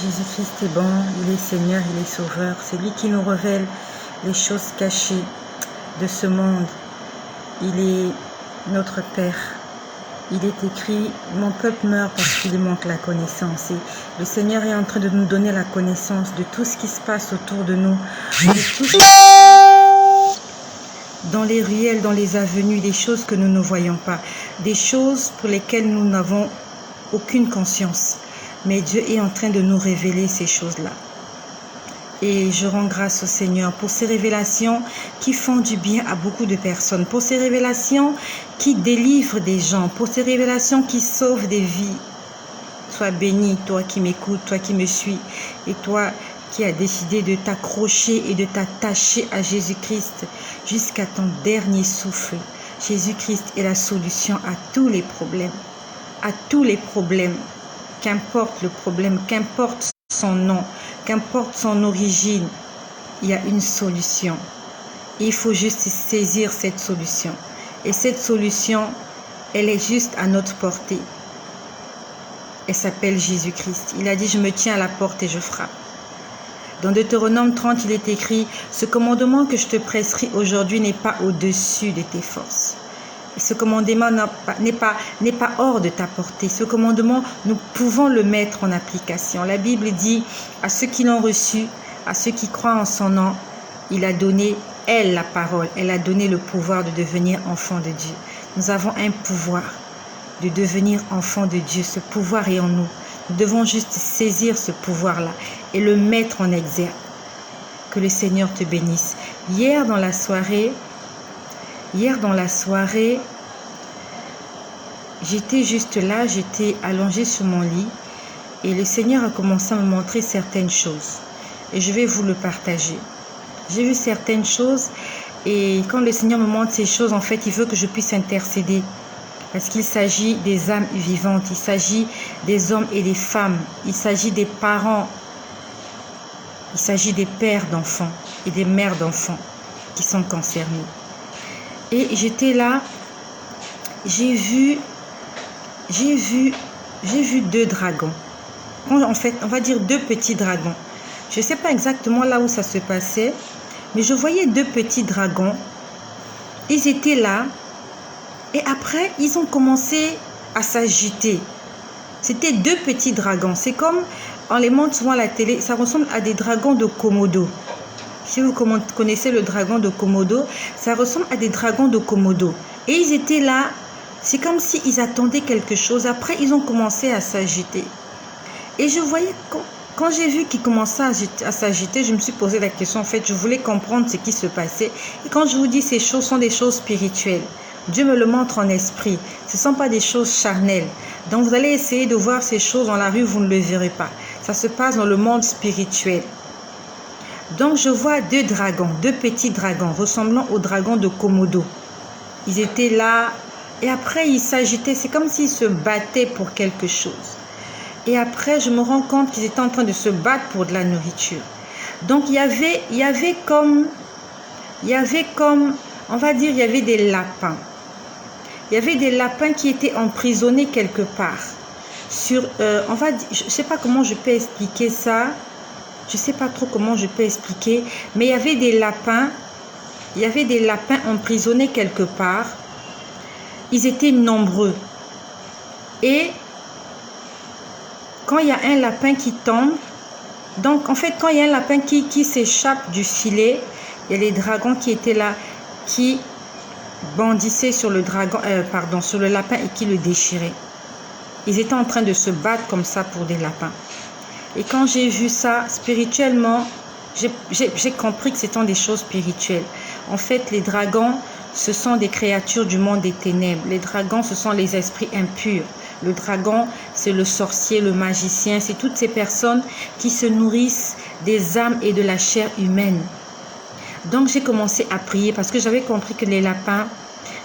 Jésus-Christ est bon, il est Seigneur, il est Sauveur. C'est lui qui nous révèle les choses cachées de ce monde. Il est notre Père. Il est écrit, mon peuple meurt parce qu'il manque la connaissance. Et le Seigneur est en train de nous donner la connaissance de tout ce qui se passe autour de nous, de tout dans les ruelles, dans les avenues, des choses que nous ne voyons pas, des choses pour lesquelles nous n'avons aucune conscience. Mais Dieu est en train de nous révéler ces choses-là. Et je rends grâce au Seigneur pour ces révélations qui font du bien à beaucoup de personnes, pour ces révélations qui délivrent des gens, pour ces révélations qui sauvent des vies. Sois béni, toi qui m'écoutes, toi qui me suis, et toi qui as décidé de t'accrocher et de t'attacher à Jésus-Christ jusqu'à ton dernier souffle. Jésus-Christ est la solution à tous les problèmes, à tous les problèmes. Qu'importe le problème, qu'importe son nom, qu'importe son origine, il y a une solution. Et il faut juste saisir cette solution. Et cette solution, elle est juste à notre portée. Elle s'appelle Jésus-Christ. Il a dit, je me tiens à la porte et je frappe. Dans Deutéronome 30, il est écrit, ce commandement que je te prescris aujourd'hui n'est pas au-dessus de tes forces. Ce commandement n'est pas hors de ta portée. Ce commandement, nous pouvons le mettre en application. La Bible dit, à ceux qui l'ont reçu, à ceux qui croient en son nom, il a donné, elle, la parole. Elle a donné le pouvoir de devenir enfant de Dieu. Nous avons un pouvoir de devenir enfant de Dieu. Ce pouvoir est en nous. Nous devons juste saisir ce pouvoir-là et le mettre en exergue. Que le Seigneur te bénisse. Hier dans la soirée, j'étais juste là, j'étais allongée sur mon lit et le Seigneur a commencé à me montrer certaines choses. Et je vais vous le partager. J'ai vu certaines choses et quand le Seigneur me montre ces choses, en fait, il veut que je puisse intercéder. Parce qu'il s'agit des âmes vivantes, il s'agit des hommes et des femmes, il s'agit des parents, il s'agit des pères d'enfants et des mères d'enfants qui sont concernés. Et j'étais là, j'ai vu deux dragons. En fait, on va dire deux petits dragons. Je ne sais pas exactement là où ça se passait, mais je voyais deux petits dragons. Ils étaient là. Et après, ils ont commencé à s'agiter. C'était deux petits dragons. C'est comme, on les montre souvent à la télé, ça ressemble à des dragons de Komodo. Si vous connaissez le dragon de Komodo, ça ressemble à des dragons de Komodo. Et ils étaient là, c'est comme s'ils attendaient quelque chose. Après, ils ont commencé à s'agiter. Et je voyais, quand j'ai vu qu'ils commençaient à s'agiter, je me suis posé la question, en fait, je voulais comprendre ce qui se passait. Et quand je vous dis ces choses sont des choses spirituelles, Dieu me le montre en esprit. Ce ne sont pas des choses charnelles. Donc, vous allez essayer de voir ces choses dans la rue, vous ne le verrez pas. Ça se passe dans le monde spirituel. Donc, je vois deux dragons, deux petits dragons, ressemblant aux dragons de Komodo. Ils étaient là, et après, ils s'agitaient. C'est comme s'ils se battaient pour quelque chose. Et après, je me rends compte qu'ils étaient en train de se battre pour de la nourriture. Donc, il y avait comme, on va dire, il y avait des lapins. Il y avait des lapins qui étaient emprisonnés quelque part. Je ne sais pas comment je peux expliquer ça. Je ne sais pas trop comment je peux expliquer. Mais il y avait des lapins. Il y avait des lapins emprisonnés quelque part. Ils étaient nombreux. Et quand il y a un lapin qui tombe, donc en fait, quand il y a un lapin qui s'échappe du filet, il y a les dragons qui étaient là, qui bondissaient sur le sur le lapin et qui le déchiraient. Ils étaient en train de se battre comme ça pour des lapins. Et quand j'ai vu ça spirituellement, j'ai compris que c'était des choses spirituelles. En fait, les dragons, ce sont des créatures du monde des ténèbres. Les dragons, ce sont les esprits impurs. Le dragon, c'est le sorcier, le magicien. C'est toutes ces personnes qui se nourrissent des âmes et de la chair humaine. Donc, j'ai commencé à prier parce que j'avais compris que les lapins,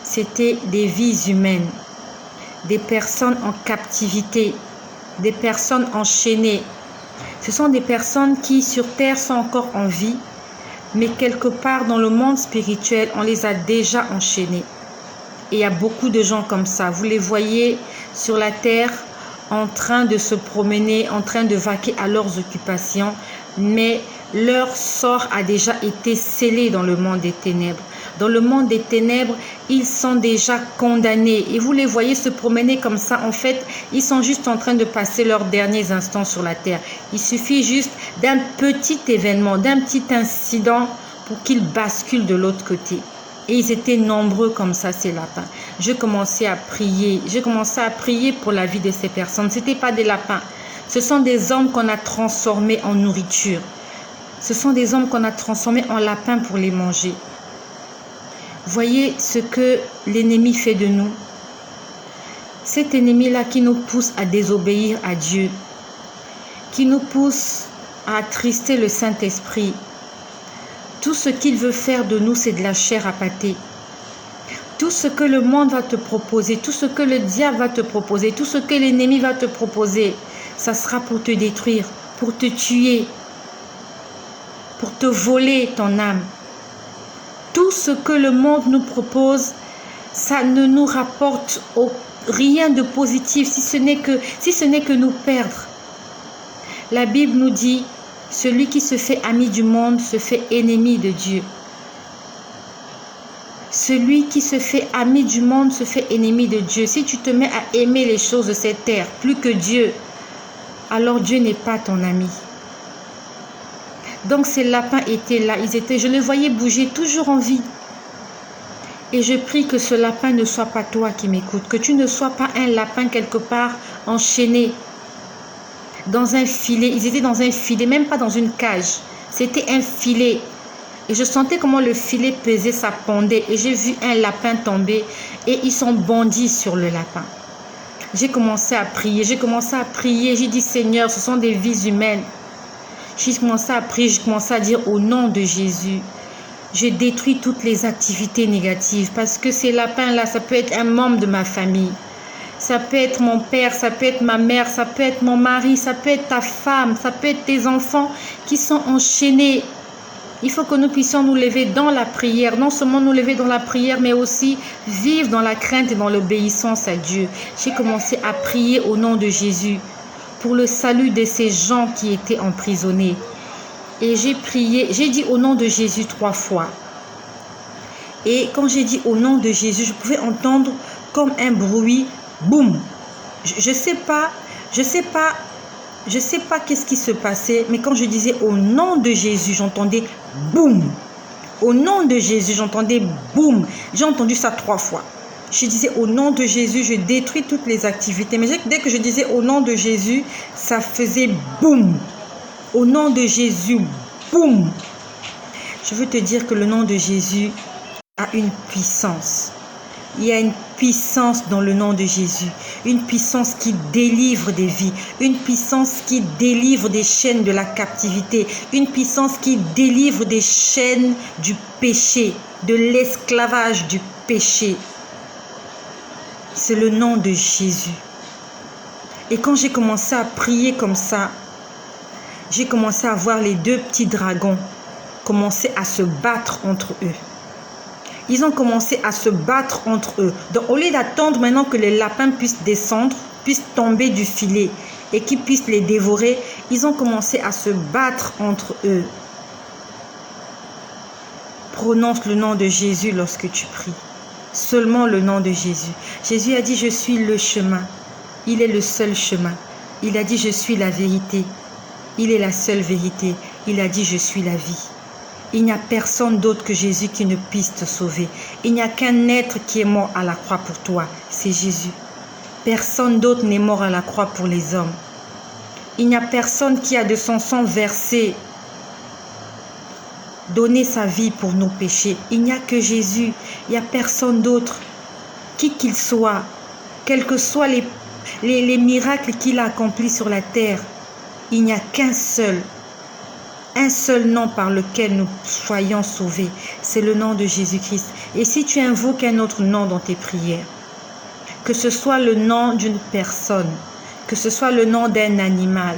c'était des vies humaines, des personnes en captivité, des personnes enchaînées. Ce sont des personnes qui, sur terre, sont encore en vie, mais quelque part dans le monde spirituel, on les a déjà enchaînées. Et il y a beaucoup de gens comme ça. Vous les voyez sur la terre, en train de se promener, en train de vaquer à leurs occupations, mais leur sort a déjà été scellé dans le monde des ténèbres. Dans le monde des ténèbres, ils sont déjà condamnés. Et vous les voyez se promener comme ça. En fait, ils sont juste en train de passer leurs derniers instants sur la terre. Il suffit juste d'un petit événement, d'un petit incident pour qu'ils basculent de l'autre côté. Et ils étaient nombreux comme ça, ces lapins. Je commençais à prier. J'ai commencé à prier pour la vie de ces personnes. Ce n'étaient pas des lapins. Ce sont des hommes qu'on a transformés en nourriture. Ce sont des hommes qu'on a transformés en lapins pour les manger. Voyez ce que l'ennemi fait de nous. Cet ennemi-là qui nous pousse à désobéir à Dieu, qui nous pousse à attrister le Saint-Esprit. Tout ce qu'il veut faire de nous, c'est de la chair à pâté. Tout ce que le monde va te proposer, tout ce que le diable va te proposer, tout ce que l'ennemi va te proposer, ça sera pour te détruire, pour te tuer, pour te voler ton âme. Tout ce que le monde nous propose, ça ne nous rapporte rien de positif, si ce n'est que nous perdre. La Bible nous dit, celui qui se fait ami du monde se fait ennemi de Dieu. Celui qui se fait ami du monde se fait ennemi de Dieu. Si tu te mets à aimer les choses de cette terre plus que Dieu, alors Dieu n'est pas ton ami. Donc ces lapins étaient là, je les voyais bouger, toujours en vie. Et je prie que ce lapin ne soit pas toi qui m'écoutes, que tu ne sois pas un lapin quelque part enchaîné dans un filet. Ils étaient dans un filet, même pas dans une cage. C'était un filet. Et je sentais comment le filet pesait, ça pendait. Et j'ai vu un lapin tomber et ils sont bondis sur le lapin. J'ai commencé à prier, j'ai dit Seigneur, ce sont des vies humaines. J'ai commencé à prier, j'ai commencé à dire au nom de Jésus, je détruis toutes les activités négatives parce que ces lapins-là, ça peut être un membre de ma famille. Ça peut être mon père, ça peut être ma mère, ça peut être mon mari, ça peut être ta femme, ça peut être tes enfants qui sont enchaînés. Il faut que nous puissions nous lever dans la prière, non seulement nous lever dans la prière, mais aussi vivre dans la crainte et dans l'obéissance à Dieu. J'ai commencé à prier au nom de Jésus pour le salut de ces gens qui étaient emprisonnés. Et j'ai prié, j'ai dit au nom de Jésus 3 fois. Et quand j'ai dit au nom de Jésus, je pouvais entendre comme un bruit, boum. Je sais pas qu'est-ce qui se passait, mais quand je disais au nom de Jésus, j'entendais boum. Au nom de Jésus, j'entendais boum. J'ai entendu ça 3 fois. Je disais au nom de Jésus, je détruis toutes les activités. Mais dès que je disais au nom de Jésus, ça faisait boum. Au nom de Jésus, boum. Je veux te dire que le nom de Jésus a une puissance. Il y a une puissance dans le nom de Jésus. Une puissance qui délivre des vies. Une puissance qui délivre des chaînes de la captivité. Une puissance qui délivre des chaînes du péché, de l'esclavage du péché. C'est le nom de Jésus. Et quand j'ai commencé à prier comme ça, j'ai commencé à voir les 2 petits dragons commencer à se battre entre eux. Ils ont commencé à se battre entre eux. Donc, au lieu d'attendre maintenant que les lapins puissent descendre, puissent tomber du filet et qu'ils puissent les dévorer, ils ont commencé à se battre entre eux. Prononce le nom de Jésus lorsque tu pries. Seulement le nom de Jésus. Jésus a dit, je suis le chemin. Il est le seul chemin. Il a dit, je suis la vérité. Il est la seule vérité. Il a dit, je suis la vie. Il n'y a personne d'autre que Jésus qui ne puisse te sauver. Il n'y a qu'un être qui est mort à la croix pour toi. C'est Jésus. Personne d'autre n'est mort à la croix pour les hommes. Il n'y a personne qui a de son sang versé, donné sa vie pour nos péchés. Il n'y a que Jésus. Il n'y a personne d'autre. Qui qu'il soit, quels que soient les miracles qu'il a accomplis sur la terre, il n'y a qu'un seul. Un seul nom par lequel nous soyons sauvés, c'est le nom de Jésus-Christ. Et si tu invoques un autre nom dans tes prières, que ce soit le nom d'une personne, que ce soit le nom d'un animal,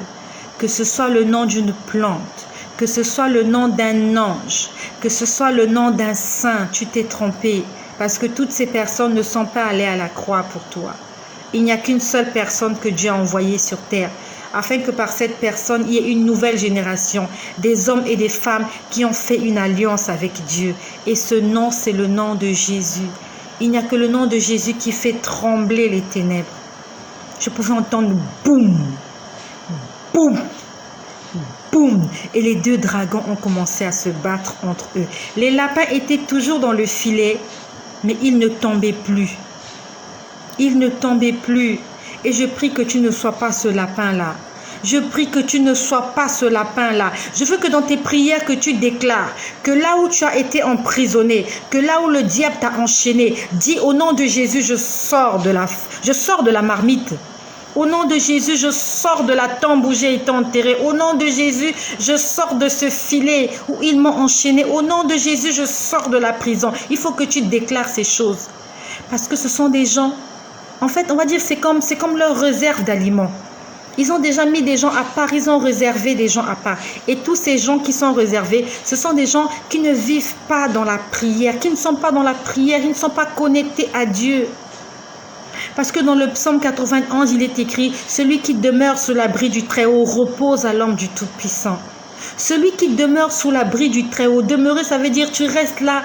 que ce soit le nom d'une plante, que ce soit le nom d'un ange, que ce soit le nom d'un saint, tu t'es trompé, parce que toutes ces personnes ne sont pas allées à la croix pour toi. Il n'y a qu'une seule personne que Dieu a envoyée sur terre, afin que par cette personne, il y ait une nouvelle génération, des hommes et des femmes qui ont fait une alliance avec Dieu. Et ce nom, c'est le nom de Jésus. Il n'y a que le nom de Jésus qui fait trembler les ténèbres. Je pouvais entendre boum, boum, boum. Et les deux dragons ont commencé à se battre entre eux. Les lapins étaient toujours dans le filet, mais ils ne tombaient plus. Ils ne tombaient plus. Et je prie que tu ne sois pas ce lapin-là. Je prie que tu ne sois pas ce lapin-là. Je veux que dans tes prières que tu déclares que là où tu as été emprisonné, que là où le diable t'a enchaîné, dis au nom de Jésus, je sors de la marmite. Au nom de Jésus, je sors de la tombe où j'ai été enterré. Au nom de Jésus, je sors de ce filet où ils m'ont enchaîné. Au nom de Jésus, je sors de la prison. Il faut que tu déclares ces choses. Parce que ce sont des gens, en fait, on va dire, c'est comme leur réserve d'aliments. Ils ont déjà mis des gens à part, ils ont réservé des gens à part. Et tous ces gens qui sont réservés, ce sont des gens qui ne vivent pas dans la prière, qui ne sont pas dans la prière, ils ne sont pas connectés à Dieu. Parce que dans le psaume 91, il est écrit « Celui qui demeure sous l'abri du Très-Haut repose à l'ombre du Tout-Puissant. » Celui qui demeure sous l'abri du Très-Haut, demeurer, ça veut dire tu restes là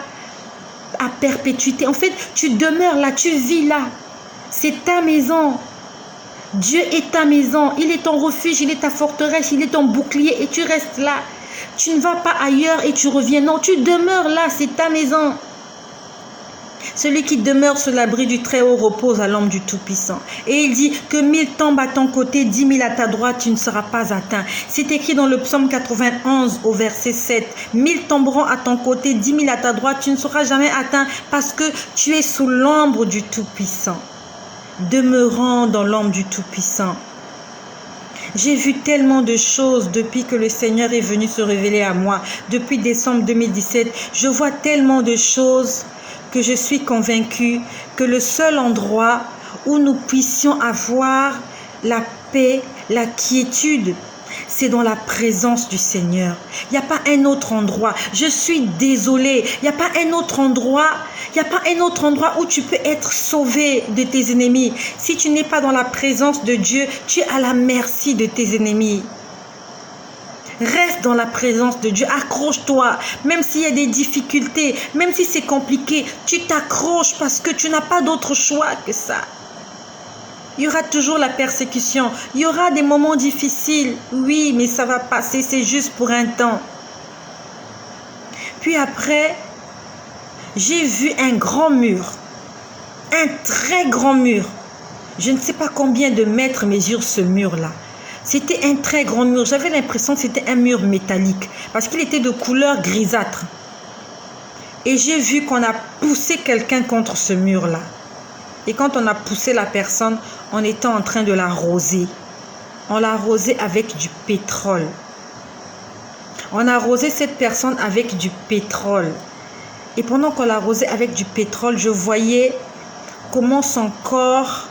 à perpétuité. En fait, tu demeures là, tu vis là. C'est ta maison. Dieu est ta maison. Il est ton refuge, il est ta forteresse, il est ton bouclier et tu restes là. Tu ne vas pas ailleurs et tu reviens. Non, tu demeures là, c'est ta maison. Celui qui demeure sous l'abri du Très-Haut repose à l'ombre du Tout-Puissant. Et il dit que 1000 tombent à ton côté, 10 000 à ta droite, tu ne seras pas atteint. C'est écrit dans le psaume 91 au verset 7. 1000 tomberont à ton côté, 10 000 à ta droite, tu ne seras jamais atteint parce que tu es sous l'ombre du Tout-Puissant. Demeurant dans l'ombre du Tout-Puissant. J'ai vu tellement de choses depuis que le Seigneur est venu se révéler à moi. Depuis décembre 2017, je vois tellement de choses que je suis convaincue que le seul endroit où nous puissions avoir la paix, la quiétude, c'est dans la présence du Seigneur. Il n'y a pas un autre endroit. Je suis désolée. Il n'y a pas un autre endroit. Il n'y a pas un autre endroit où tu peux être sauvé de tes ennemis. Si tu n'es pas dans la présence de Dieu, tu es à la merci de tes ennemis. Reste dans la présence de Dieu, accroche-toi, même s'il y a des difficultés, même si c'est compliqué, tu t'accroches parce que tu n'as pas d'autre choix que ça. Il y aura toujours la persécution, il y aura des moments difficiles, oui, mais ça va passer, c'est juste pour un temps. Puis après, j'ai vu un grand mur, un très grand mur. Je ne sais pas combien de mètres mesure ce mur-là. C'était un très grand mur. J'avais l'impression que c'était un mur métallique parce qu'il était de couleur grisâtre. Et j'ai vu qu'on a poussé quelqu'un contre ce mur-là. Et quand on a poussé la personne, on était en train de l'arroser. On l'a arrosé avec du pétrole. On a arrosé cette personne avec du pétrole. Et pendant qu'on l'arrosait avec du pétrole, je voyais comment son corps,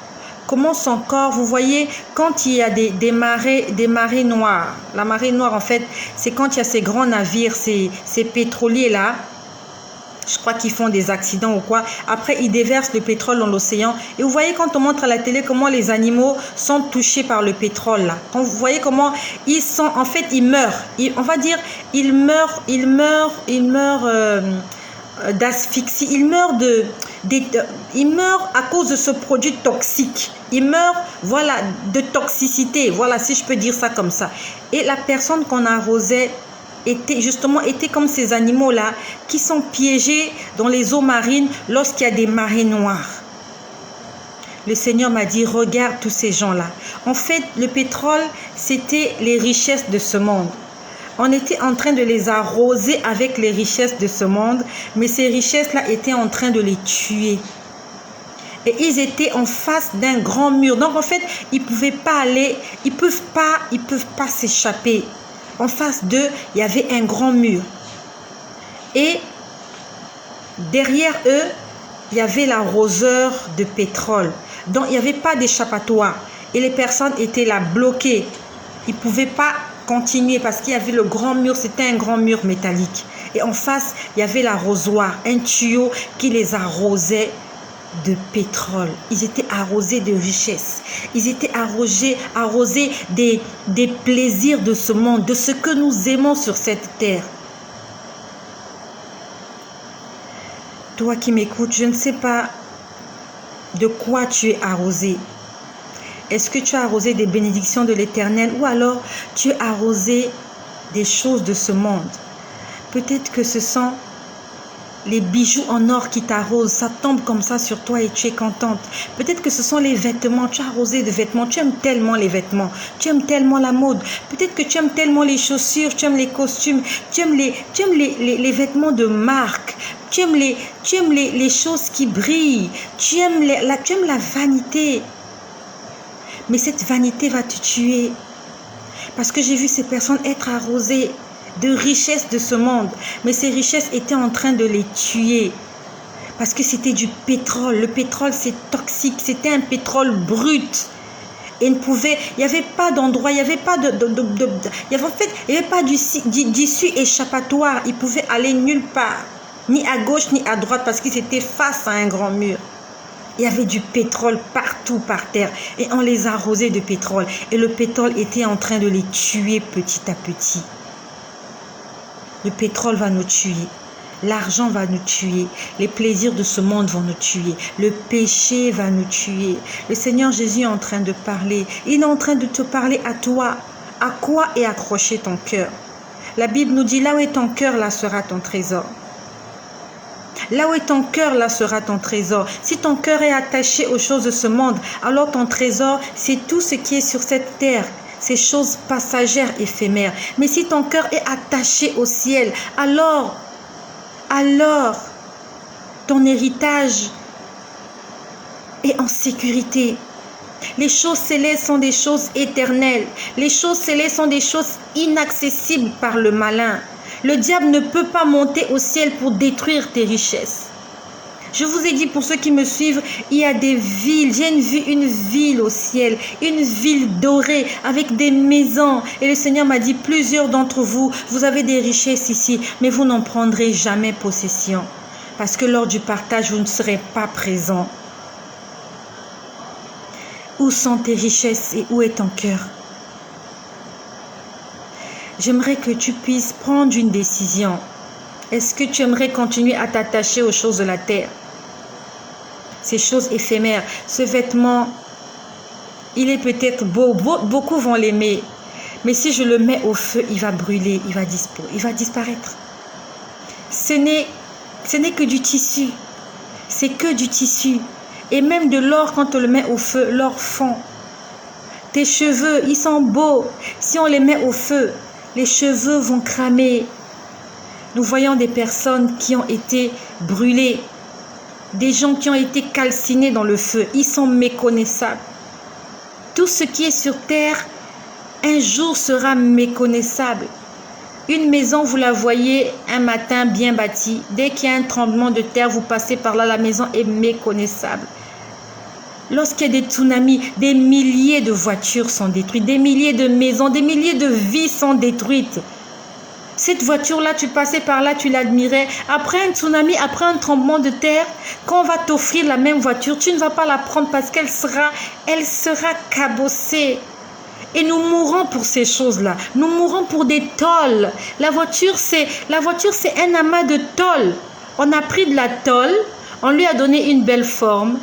vous voyez, quand il y a des marées noires. La marée noire, en fait, c'est quand il y a ces grands navires, ces pétroliers-là. Je crois qu'ils font des accidents ou quoi. Après, ils déversent le pétrole dans l'océan. Et vous voyez quand on montre à la télé comment les animaux sont touchés par le pétrole, là. Quand vous voyez comment ils sont, en fait, ils meurent. On va dire, ils meurent d'asphyxie. Ils meurent à cause de ce produit toxique. Ils meurent, voilà, de toxicité. Voilà, si je peux dire ça comme ça. Et la personne qu'on arrosait était comme ces animaux-là qui sont piégés dans les eaux marines lorsqu'il y a des marées noires. Le Seigneur m'a dit, regarde tous ces gens-là. En fait, le pétrole, c'était les richesses de ce monde. On était en train de les arroser avec les richesses de ce monde, mais ces richesses-là étaient en train de les tuer. Et ils étaient en face d'un grand mur. Donc en fait, ils ne pouvaient pas aller, ils peuvent pas s'échapper. En face d'eux, il y avait un grand mur. Et derrière eux, il y avait l'arroseur de pétrole. Donc il n'y avait pas d'échappatoire. Et les personnes étaient là, bloquées. Ils ne pouvaient pas continuer parce qu'il y avait le grand mur, c'était un grand mur métallique. Et en face, il y avait l'arrosoir, un tuyau qui les arrosait de pétrole. Ils étaient arrosés de richesses. Ils étaient arrosés des plaisirs de ce monde, de ce que nous aimons sur cette terre. Toi qui m'écoutes, je ne sais pas de quoi tu es arrosé. Est-ce que tu as arrosé des bénédictions de l'Éternel ou alors tu es arrosé des choses de ce monde? Peut-être que ce sont les bijoux en or qui t'arrosent, ça tombe comme ça sur toi et tu es contente. Peut-être que ce sont les vêtements, tu as arrosé de vêtements, tu aimes tellement les vêtements, tu aimes tellement la mode. Peut-être que tu aimes tellement les chaussures, tu aimes les costumes, tu aimes les vêtements de marque, tu aimes les choses qui brillent, tu aimes la vanité. Mais cette vanité va te tuer. Parce que j'ai vu ces personnes être arrosées de richesses de ce monde. Mais ces richesses étaient en train de les tuer. Parce que c'était du pétrole. Le pétrole, c'est toxique. C'était un pétrole brut. Et il n'y avait pas d'endroit, il n'y avait pas d'issue échappatoire. Ils pouvaient aller nulle part. Ni à gauche, ni à droite. Parce qu'ils étaient face à un grand mur. Il y avait du pétrole partout par terre et on les arrosait de pétrole. Et le pétrole était en train de les tuer petit à petit. Le pétrole va nous tuer. L'argent va nous tuer. Les plaisirs de ce monde vont nous tuer. Le péché va nous tuer. Le Seigneur Jésus est en train de parler. Il est en train de te parler à toi. À quoi est accroché ton cœur? La Bible nous dit, là où est ton cœur, là sera ton trésor. Là où est ton cœur, là sera ton trésor. Si ton cœur est attaché aux choses de ce monde, alors ton trésor, c'est tout ce qui est sur cette terre. Ces choses passagères, éphémères. Mais si ton cœur est attaché au ciel, alors ton héritage est en sécurité. Les choses célestes sont des choses éternelles. Les choses célestes sont des choses inaccessibles par le malin. Le diable ne peut pas monter au ciel pour détruire tes richesses. Je vous ai dit, pour ceux qui me suivent, il y a des villes. J'ai vu une ville au ciel, une ville dorée avec des maisons. Et le Seigneur m'a dit, plusieurs d'entre vous, vous avez des richesses ici, mais vous n'en prendrez jamais possession. Parce que lors du partage, vous ne serez pas présents. Où sont tes richesses et où est ton cœur? J'aimerais que tu puisses prendre une décision. Est-ce que tu aimerais continuer à t'attacher aux choses de la terre? Ces choses éphémères. Ce vêtement, il est peut-être beau. Beaucoup vont l'aimer. Mais si je le mets au feu, il va brûler, il va disparaître. Ce n'est que du tissu. C'est que du tissu. Et même de l'or, quand on le met au feu, l'or fond. Tes cheveux, ils sont beaux. Si on les met au feu, les cheveux vont cramer. Nous voyons des personnes qui ont été brûlées, des gens qui ont été calcinés dans le feu. Ils sont méconnaissables. Tout ce qui est sur terre, un jour sera méconnaissable. Une maison, vous la voyez un matin bien bâtie. Dès qu'il y a un tremblement de terre, vous passez par là, la maison est méconnaissable. Lorsqu'il y a des tsunamis, des milliers de voitures sont détruites, des milliers de maisons, des milliers de vies sont détruites. Cette voiture-là, tu passais par là, tu l'admirais. Après un tsunami, après un tremblement de terre, quand on va t'offrir la même voiture, tu ne vas pas la prendre parce qu'elle sera cabossée. Et nous mourrons pour ces choses-là. Nous mourrons pour des tôles. La voiture, c'est un amas de tôles. On a pris de la tôle, on lui a donné une belle forme.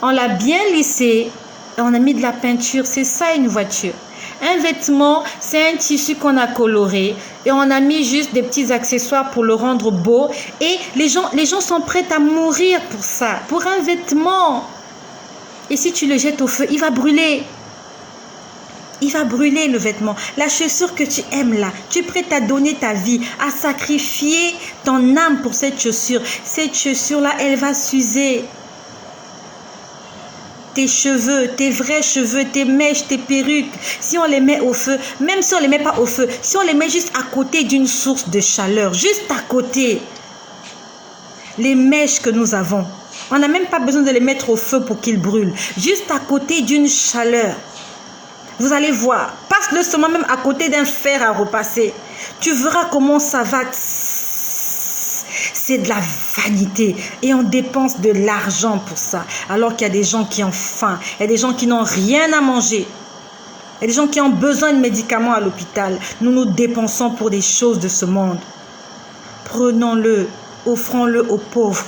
On l'a bien lissé et on a mis de la peinture. C'est ça une voiture. Un vêtement, c'est un tissu qu'on a coloré et on a mis juste des petits accessoires pour le rendre beau. Et les gens sont prêts à mourir pour ça, pour un vêtement. Et si tu le jettes au feu, il va brûler. Il va brûler le vêtement. La chaussure que tu aimes là, tu es prête à donner ta vie, à sacrifier ton âme pour cette chaussure. Cette chaussure-là, elle va s'user. Tes cheveux, tes vrais cheveux, tes mèches, tes perruques, si on les met au feu, même si on ne les met pas au feu, si on les met juste à côté d'une source de chaleur, juste à côté, les mèches que nous avons, on n'a même pas besoin de les mettre au feu pour qu'ils brûlent, juste à côté d'une chaleur. Vous allez voir, passe-le seulement même à côté d'un fer à repasser. Tu verras comment ça va. c'est de la vanité. Et on dépense de l'argent pour ça. Alors qu'il y a des gens qui ont faim. Il y a des gens qui n'ont rien à manger. Il y a des gens qui ont besoin de médicaments à l'hôpital. Nous nous dépensons pour des choses de ce monde. Prenons-le, offrons-le aux pauvres,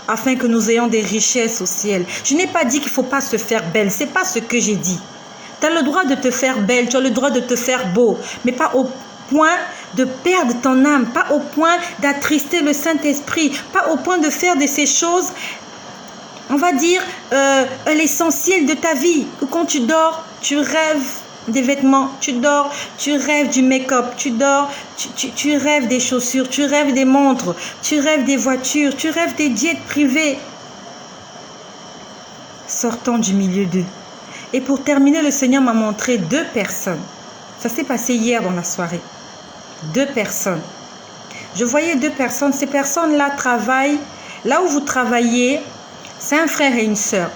afin que nous ayons des richesses au ciel. Je n'ai pas dit qu'il ne faut pas se faire belle. Ce n'est pas ce que j'ai dit. Tu as le droit de te faire belle, tu as le droit de te faire beau, mais pas au point de perdre ton âme, pas au point d'attrister le Saint-Esprit, pas au point de faire de ces choses, on va dire, l'essentiel de ta vie. Quand tu dors, tu rêves des vêtements, tu dors, tu rêves du make-up, tu dors, tu rêves des chaussures, tu rêves des montres, tu rêves des voitures, tu rêves des jets privés. Sortons du milieu d'eux. Et pour terminer, le Seigneur m'a montré 2 personnes. Ça s'est passé hier dans la soirée. 2 personnes. Je voyais 2 personnes. Ces personnes-là travaillent. Là où vous travaillez, c'est un frère et une sœur.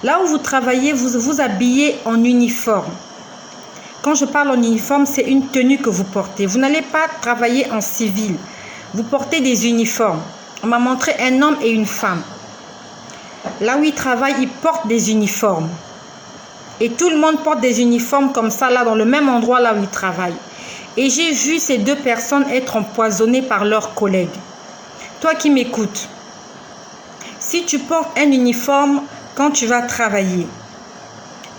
Là où vous travaillez, vous vous habillez en uniforme. Quand je parle en uniforme, c'est une tenue que vous portez. Vous n'allez pas travailler en civil. Vous portez des uniformes. On m'a montré un homme et une femme. Là où ils travaillent, ils portent des uniformes. Et tout le monde porte des uniformes comme ça, là, dans le même endroit là où ils travaillent. Et j'ai vu ces 2 personnes être empoisonnées par leurs collègues. Toi qui m'écoutes, si tu portes un uniforme quand tu vas travailler,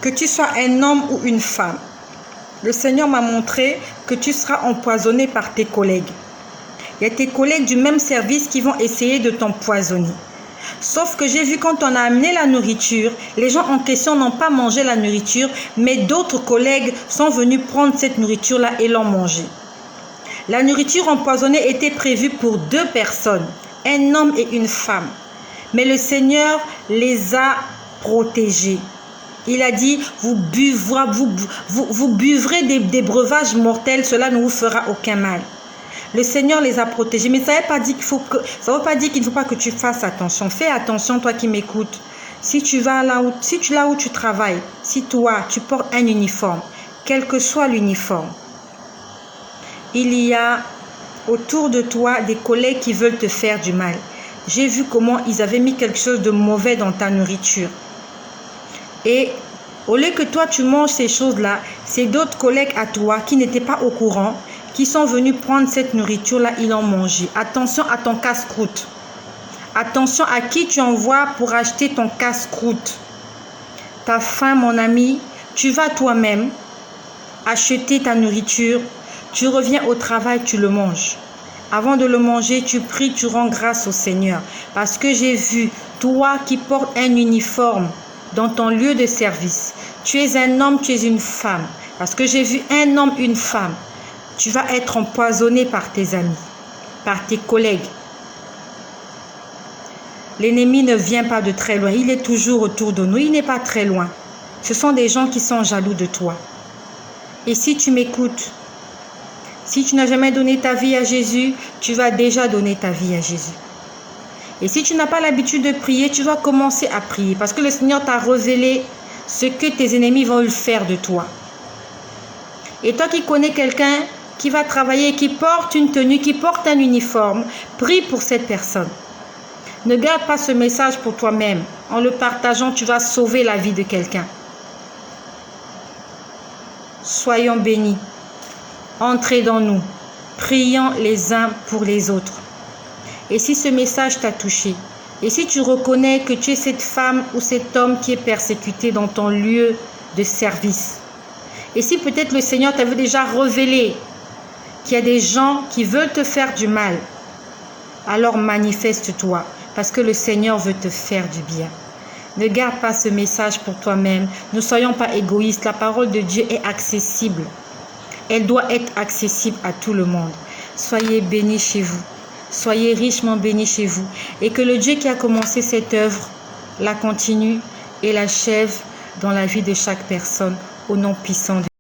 que tu sois un homme ou une femme, le Seigneur m'a montré que tu seras empoisonné par tes collègues. Il y a tes collègues du même service qui vont essayer de t'empoisonner. Sauf que j'ai vu quand on a amené la nourriture, les gens en question n'ont pas mangé la nourriture, mais d'autres collègues sont venus prendre cette nourriture-là et l'ont mangée. La nourriture empoisonnée était prévue pour 2 personnes, un homme et une femme. Mais le Seigneur les a protégés. Il a dit, vous buvrez des breuvages mortels, cela ne vous fera aucun mal. Le Seigneur les a protégés. Mais ça ne veut pas dire qu'il ne faut pas que tu fasses attention. Fais attention, toi qui m'écoutes. Si tu vas là où tu travailles, si toi, tu portes un uniforme, quel que soit l'uniforme, il y a autour de toi des collègues qui veulent te faire du mal. J'ai vu comment ils avaient mis quelque chose de mauvais dans ta nourriture. Et au lieu que toi, tu manges ces choses-là, c'est d'autres collègues à toi qui n'étaient pas au courant, qui sont venus prendre cette nourriture-là, ils l'ont mangée. Attention à ton casse-croûte. Attention à qui tu envoies pour acheter ton casse-croûte. Ta faim, mon ami, tu vas toi-même acheter ta nourriture, tu reviens au travail, tu le manges. Avant de le manger, tu pries, tu rends grâce au Seigneur. Parce que j'ai vu, toi qui portes un uniforme dans ton lieu de service, tu es un homme, tu es une femme. Parce que j'ai vu un homme, une femme. Tu vas être empoisonné par tes amis, par tes collègues. L'ennemi ne vient pas de très loin. Il est toujours autour de nous. Il n'est pas très loin. Ce sont des gens qui sont jaloux de toi. Et si tu m'écoutes, si tu n'as jamais donné ta vie à Jésus, tu vas déjà donner ta vie à Jésus. Et si tu n'as pas l'habitude de prier, tu vas commencer à prier. Parce que le Seigneur t'a révélé ce que tes ennemis vont faire de toi. Et toi qui connais quelqu'un qui va travailler, qui porte une tenue, qui porte un uniforme, prie pour cette personne. Ne garde pas ce message pour toi-même. En le partageant, tu vas sauver la vie de quelqu'un. Soyons bénis. Entrez dans nous. Prions les uns pour les autres. Et si ce message t'a touché, et si tu reconnais que tu es cette femme ou cet homme qui est persécuté dans ton lieu de service, et si peut-être le Seigneur t'avait déjà révélé qu'il y a des gens qui veulent te faire du mal, alors manifeste-toi, parce que le Seigneur veut te faire du bien. Ne garde pas ce message pour toi-même. Ne soyons pas égoïstes. La parole de Dieu est accessible. Elle doit être accessible à tout le monde. Soyez bénis chez vous. Soyez richement bénis chez vous. Et que le Dieu qui a commencé cette œuvre la continue et l'achève dans la vie de chaque personne. Au nom puissant de